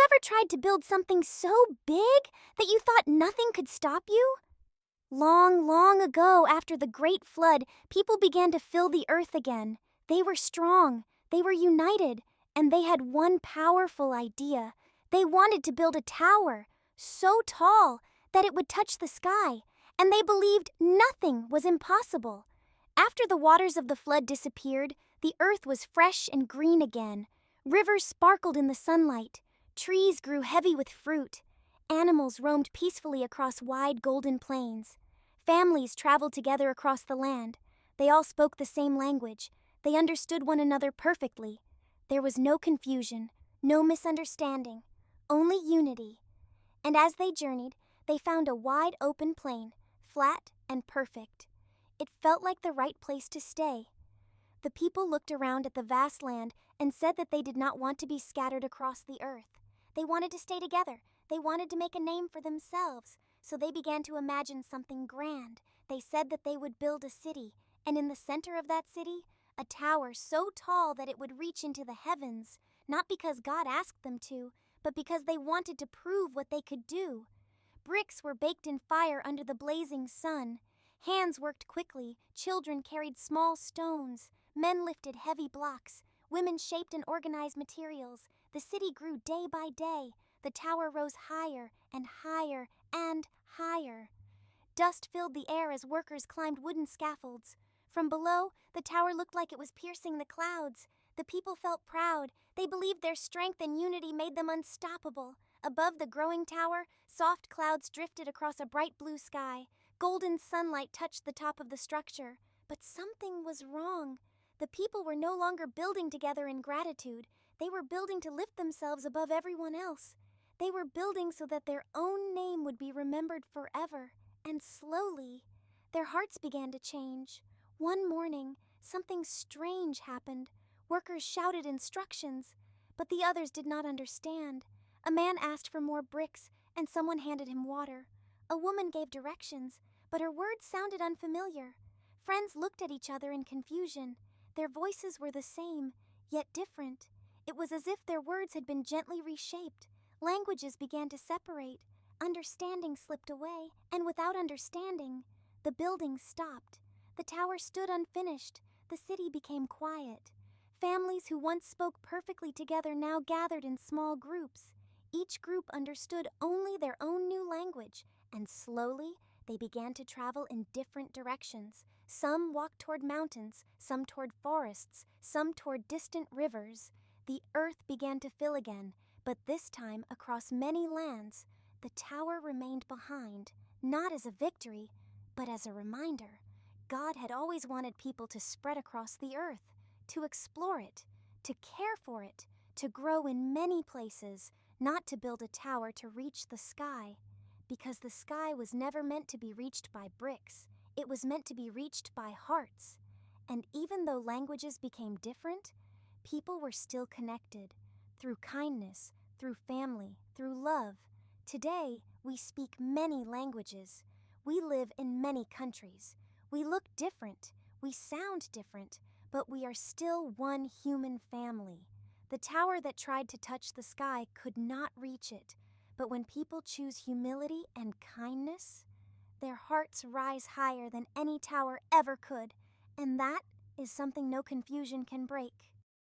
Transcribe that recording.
ever tried to build something so big that you thought nothing could stop you? Long, long ago, after the Great Flood, people began to fill the earth again. They were strong, they were united, and they had one powerful idea. They wanted to build a tower so tall that it would touch the sky, and they believed nothing was impossible. After the waters of the flood disappeared, the earth was fresh and green again. Rivers sparkled in the sunlight. Trees grew heavy with fruit. Animals roamed peacefully across wide golden plains. Families traveled together across the land. They all spoke the same language. They understood one another perfectly. There was no confusion, no misunderstanding, only unity. And as they journeyed, they found a wide open plain, flat and perfect. It felt like the right place to stay. The people looked around at the vast land and said that they did not want to be scattered across the earth. They wanted to stay together. They wanted to make a name for themselves. So they began to imagine something grand. They said that they would build a city, and in the center of that city, a tower so tall that it would reach into the heavens, not because God asked them to, but because they wanted to prove what they could do. Bricks were baked in fire under the blazing sun. Hands worked quickly. Children carried small stones. Men lifted heavy blocks. Women shaped and organized materials. The city grew day by day. The tower rose higher and higher and higher. Dust filled the air as workers climbed wooden scaffolds. From below, the tower looked like it was piercing the clouds. The people felt proud. They believed their strength and unity made them unstoppable. Above the growing tower, soft clouds drifted across a bright blue sky. Golden sunlight touched the top of the structure. But something was wrong. The people were no longer building together in gratitude. They were building to lift themselves above everyone else. They were building so that their own name would be remembered forever. And slowly, their hearts began to change. One morning, something strange happened. Workers shouted instructions, but the others did not understand. A man asked for more bricks, and someone handed him water. A woman gave directions, but her words sounded unfamiliar. Friends looked at each other in confusion. Their voices were the same, yet different. It was as if their words had been gently reshaped. Languages began to separate. Understanding slipped away, and without understanding, the building stopped. The tower stood unfinished. The city became quiet. Families who once spoke perfectly together now gathered in small groups. Each group understood only their own new language, and slowly they began to travel in different directions. Some walked toward mountains, some toward forests, some toward distant rivers. The earth began to fill again, but this time across many lands. The tower remained behind, not as a victory, but as a reminder. God had always wanted people to spread across the earth, to explore it, to care for it, to grow in many places, not to build a tower to reach the sky, because the sky was never meant to be reached by bricks. It was meant to be reached by hearts. And even though languages became different, people were still connected, through kindness, through family, through love. Today, we speak many languages. We live in many countries. We look different, we sound different, but we are still one human family. The tower that tried to touch the sky could not reach it, but when people choose humility and kindness, their hearts rise higher than any tower ever could, and that is something no confusion can break.